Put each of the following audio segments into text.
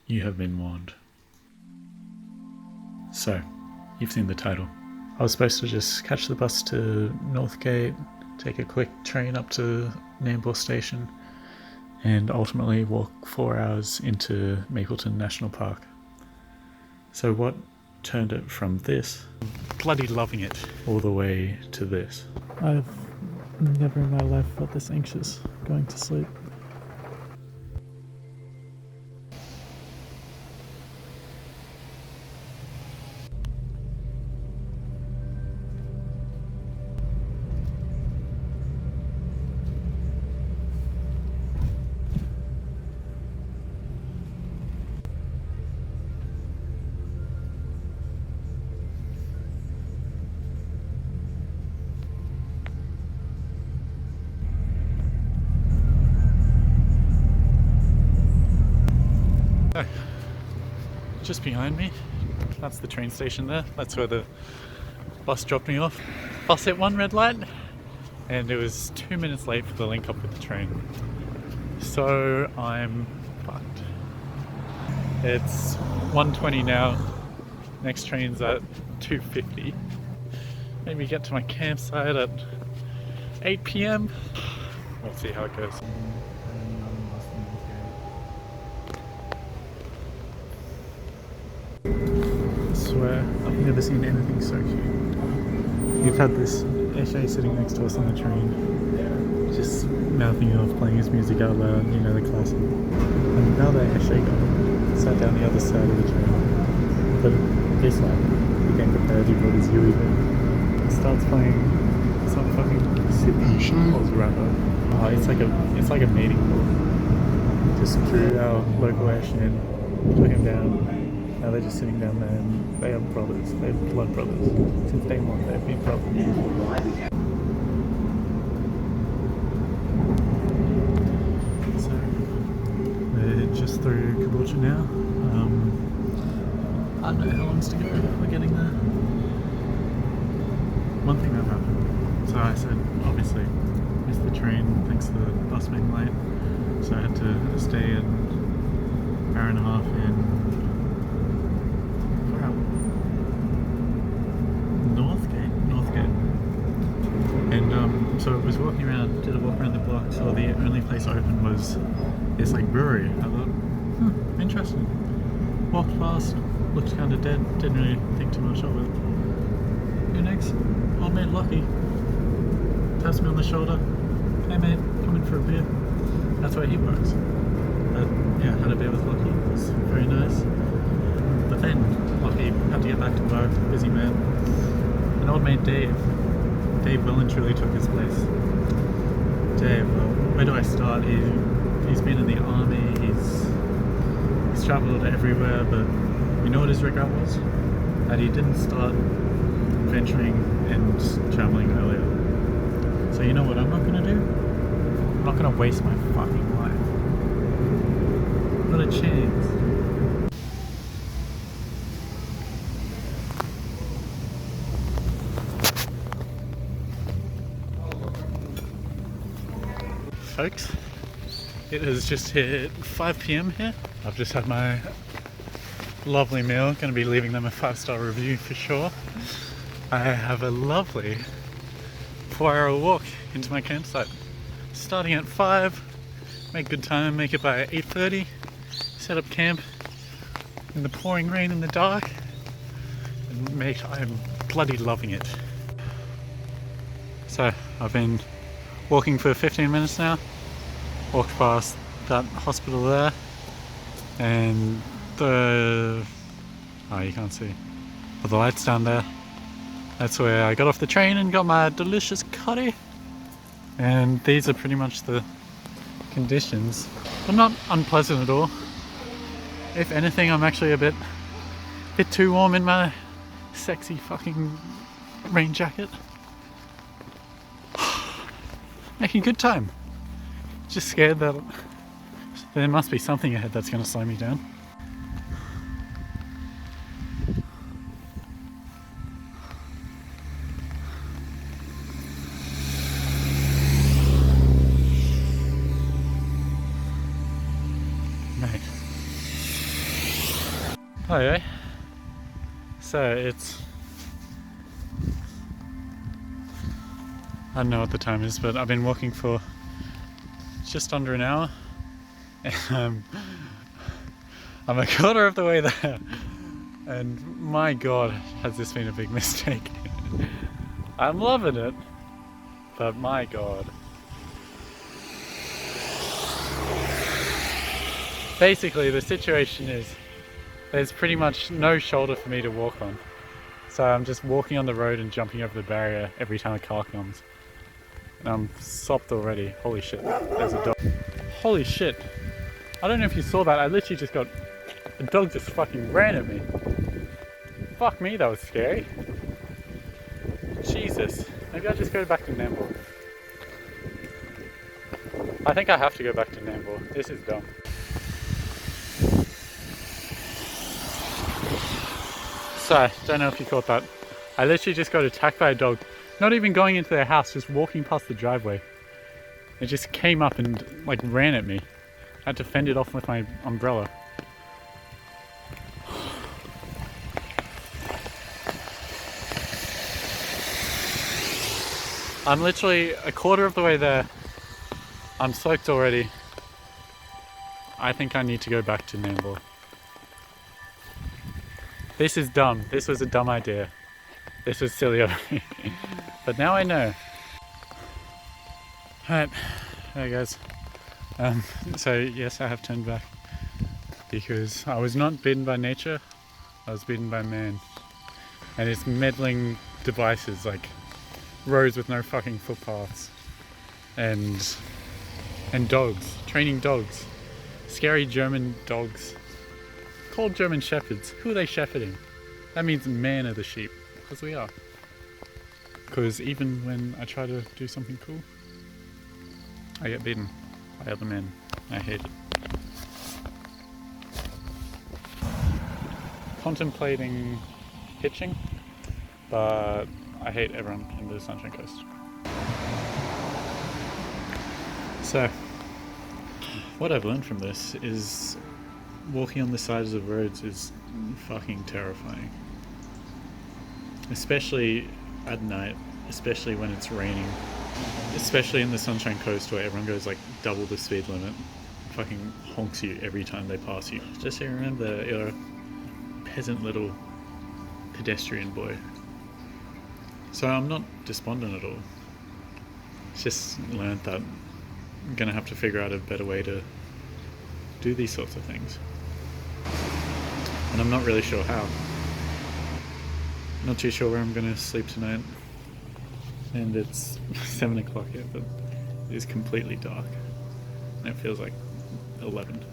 You have been warned. So, you've seen the title. I was supposed to just catch the bus to Northgate, take a quick train up to Nambour Station, and ultimately walk 4 hours into Mapleton National Park. So what turned it from this, bloody loving it, all the way to this? I've never in my life felt this anxious going to sleep. So, just behind me, that's the train station there. That's where the bus dropped me off. Bus hit one red light and it was 2 minutes late for the link up with the train. So I'm fucked. It's 1:20 now. Next train's at 2:50. Maybe get to my campsite at 8 p.m. We'll see how it goes. I swear, I've never seen anything so cute. You've had this Eshe sitting next to us on the train, just mouthing off, playing his music out loud, you know, the classic. And now that Eshe got sat down the other side of the train, but this time he came prepared, he brought his Yui in. He starts playing some fucking Sydney Oz rapper. Oh, it's like a meeting book. Just drew our local Eshe in, took him down. Now they're just sitting down there and they are brothers, they're blood brothers. Since day one they've been brothers. So, we're just through Caboolture now. I don't know how long to go, we're getting there. One thing that happened, so I said obviously missed the train thanks to the bus being late. So I had to stay an hour and a half in Northgate. And so I was walking around, did a walk around the block, saw the only place open was this like brewery. I thought, interesting. Walked past, looked kind of dead, didn't really think too much of it. Who next? Old mate Lucky taps me on the shoulder. Hey mate, come in for a beer. That's where he works. But yeah, had a beer with Lucky, it was very nice. But then Lucky had to get back to work, busy man. An old mate Dave well and truly took his place. Dave, well, where do I start? He's been in the army, he's travelled everywhere, but you know what his regret was? That he didn't start venturing and travelling earlier. So you know what I'm not going to do? I'm not going to waste my fucking life. Not a chance. Folks, it has just hit 5 p.m. here. I've just had my lovely meal, going to be leaving them a 5-star review for sure. I have a lovely 4-hour walk into my campsite. Starting at 5, make good time, make it by 8:30, set up camp in the pouring rain in the dark, and mate, I am bloody loving it. So, I've been walking for 15 minutes now, walked past that hospital there, and oh, you can't see, but the light's down there. That's where I got off the train and got my delicious curry, and these are pretty much the conditions, but not unpleasant at all. If anything, I'm actually a bit too warm in my sexy fucking rain jacket. Making good time. Just scared that there must be something ahead that's going to slow me down. Mate, Oh yeah. So it's, I don't know what the time is, but I've been walking for just under an hour. And I'm a quarter of the way there. And my god, has this been a big mistake. I'm loving it, but my god. Basically, the situation is there's pretty much no shoulder for me to walk on. So I'm just walking on the road and jumping over the barrier every time a car comes. And I'm sopped already. Holy shit, there's a dog. Holy shit. I don't know if you saw that, I literally just got, the dog just fucking ran at me. Fuck me, that was scary. Jesus, maybe I'll just go back to Nambour. I think I have to go back to Nambour. This is dumb. So, don't know if you caught that. I literally just got attacked by a dog. Not even going into their house, just walking past the driveway. It just came up and like ran at me. I had to fend it off with my umbrella. I'm literally a quarter of the way there. I'm soaked already. I think I need to go back to Nambour. This is dumb. This was a dumb idea. This was silly of me. But now I know. Alright, there guys. So yes, I have turned back because I was not bitten by nature, I was bitten by man. And its meddling devices like roads with no fucking footpaths and dogs, training dogs, scary German dogs called German shepherds. Who are they shepherding? That means man of the sheep, because we are. Because even when I try to do something cool, I get bitten by other men. I hate it. Contemplating hitching, but I hate everyone in the Sunshine Coast. So, what I've learned from this is walking on the sides of roads is fucking terrifying. Especially at night, especially when it's raining. Especially in the Sunshine Coast where everyone goes like double the speed limit. Fucking honks you every time they pass you. Just so you remember, you're a peasant little pedestrian boy. So I'm not despondent at all. It's just learned that I'm gonna have to figure out a better way to do these sorts of things. And I'm not really sure how. Not too sure where I'm gonna sleep tonight. And it's 7 o'clock yet, but it is completely dark. And it feels like 11.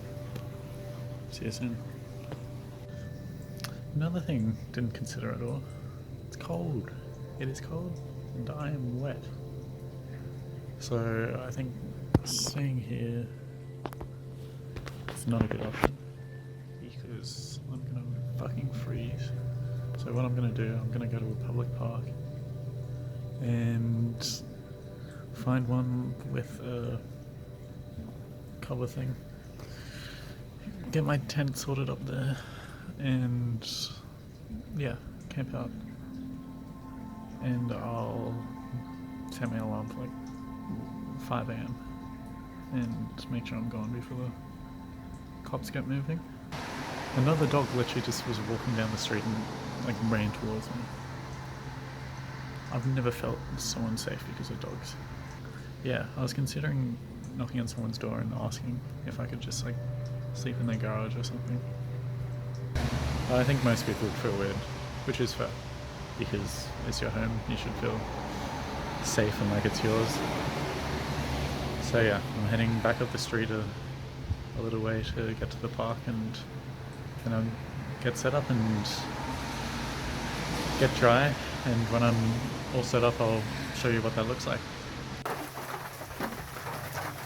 See you soon. Another thing didn't consider at all. It's cold. It is cold, and I am wet. So I think staying here is not a good option because I'm gonna fucking freeze. So what I'm gonna do, I'm gonna go to a public park and find one with a cover thing. Get my tent sorted up there and yeah, camp out. And I'll set my alarm for like 5 AM and make sure I'm gone before the cops get moving. Another dog literally just was walking down the street and like ran towards me. I've never felt so unsafe because of dogs. Yeah, I was considering knocking on someone's door and asking if I could just like sleep in their garage or something. But I think most people would feel weird, which is fair. Because it's your home, you should feel safe and like it's yours. So yeah, I'm heading back up the street a little way to get to the park and get set up and get dry. And when I'm all set up, I'll show you what that looks like.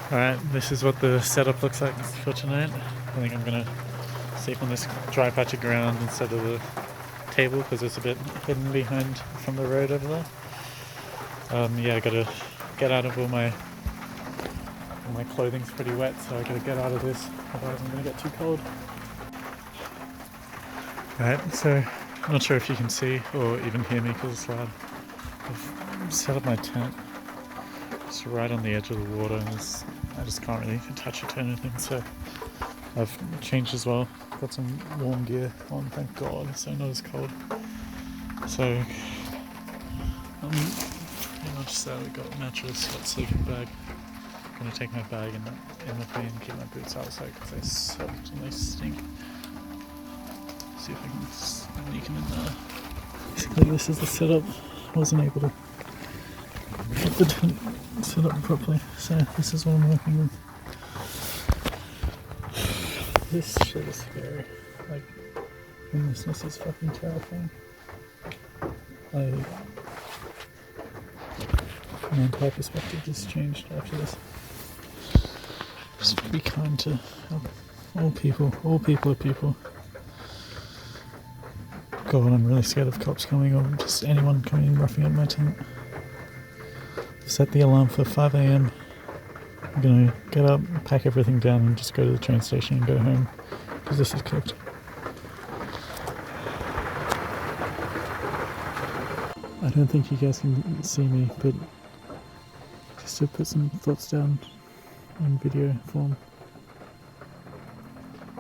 Alright, this is what the setup looks like for tonight. I think I'm gonna sleep on this dry patch of ground instead of the table because it's a bit hidden behind from the road over there. Yeah, I gotta get out of all my clothing's pretty wet, so I gotta get out of this, otherwise I'm gonna get too cold. Right, so I'm not sure if you can see or even hear me because it's loud. I've set up my tent just right on the edge of the water, and I just can't really touch it or anything, so I've changed as well. Got some warm gear on, thank God, so not as cold. So I'm pretty much set. We've got mattress, got sleeping bag. I'm gonna take my bag in the thing and keep my boots outside because they soaked and they stink. See if I can sneak them in there. Basically, this is the setup. I wasn't able to get the tent set up properly, so this is what I'm working with. This shit is scary. Like, homelessness is fucking terrifying. My entire perspective just changed after this. Just be kind to all people. All people are people. God, I'm really scared of cops coming or just anyone coming and roughing up my tent. Set the alarm for 5 AM. I'm gonna get up, pack everything down and just go to the train station and go home because this is cooked. I don't think you guys can see me, but just to put some thoughts down in video form.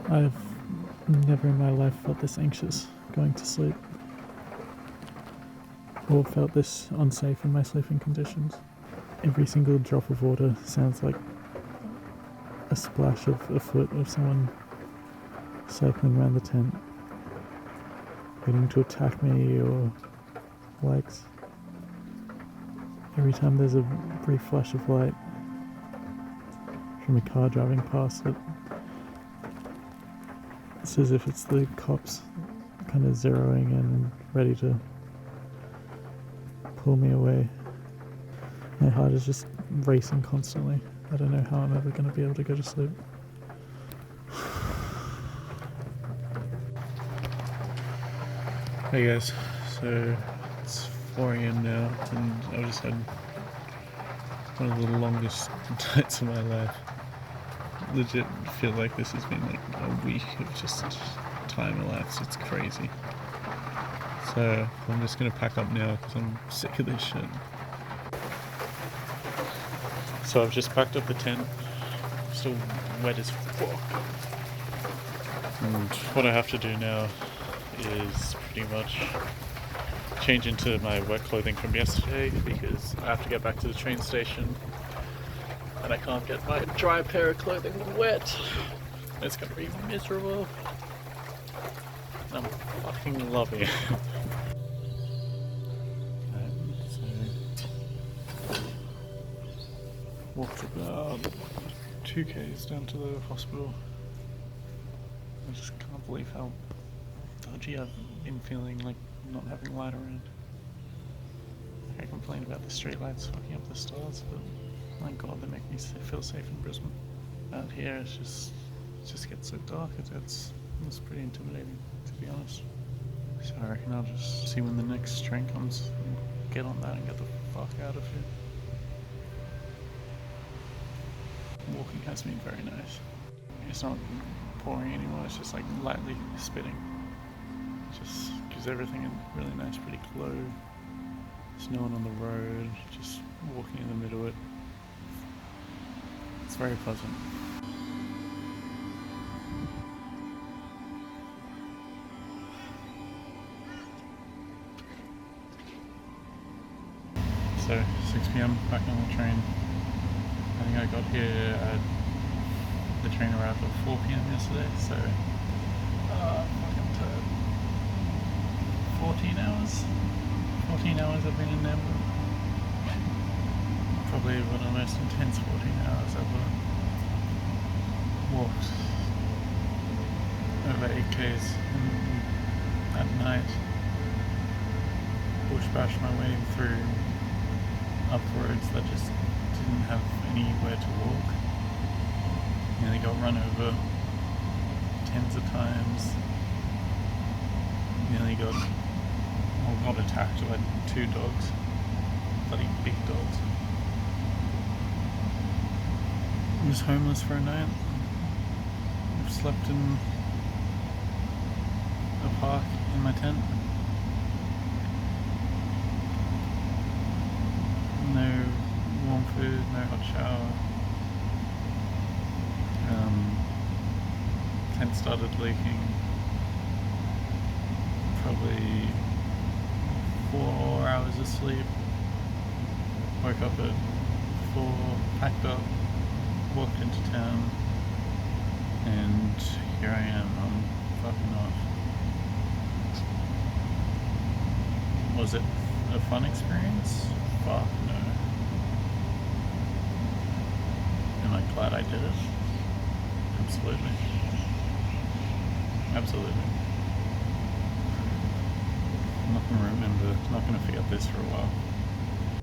I've never in my life felt this anxious going to sleep, or felt this unsafe in my sleeping conditions. Every single drop of water sounds like a splash of a foot of someone cycling around the tent, waiting to attack me or legs. Every time there's a brief flash of light from a car driving past it, it's as if it's the cops kind of zeroing in and ready to pull me away. My heart is just racing constantly. I don't know how I'm ever going to be able to go to sleep. Hey guys, so it's 4 AM now and I've just had one of the longest nights of my life. Legit feel like this has been like a week of just time elapsed. It's crazy. So I'm just gonna pack up now because I'm sick of this shit. So I've just packed up the tent. Still wet as fuck. And what I have to do now is pretty much change into my work clothing from yesterday because I have to get back to the train station and I can't get my dry pair of clothing wet. It's gonna be miserable. I'm fucking loving it. Walked about 2 k's down to the hospital. I just can't believe how dodgy I've been feeling, like not having light around. I complain about the street lights fucking up the stars, but my God, they make me feel safe in Brisbane. Out here, it just gets so dark. It's pretty intimidating, to be honest. So I reckon I'll just see when the next train comes and get on that and get the fuck out of here. Walking has been very nice. It's not pouring anymore, it's just like lightly spitting. It just gives everything a really nice pretty glow. There's no one on the road, just walking in the middle of it. It's very pleasant. So 6 PM back on the train. I think I got here the train arrived at 4 PM yesterday, so fucking tired. 14 hours? 14 hours I've been in there. Probably one of the most intense 14 hours I've ever walked. Over 8 k's at night. Bush bashed my way through up roads that just didn't have anywhere to walk. Nearly got run over tens of times. Nearly got attacked by 2 dogs. Bloody big dogs. I was homeless for a night. I've slept in a park my tent. No warm food, no hot shower. Tent started leaking. Probably 4 hours of sleep. Woke up at 4, packed up, walked into town, and here I am. I'm fucking off. Was it a fun experience? Fuck no. Am I glad I did it? Absolutely. Absolutely. I'm not gonna forget this for a while.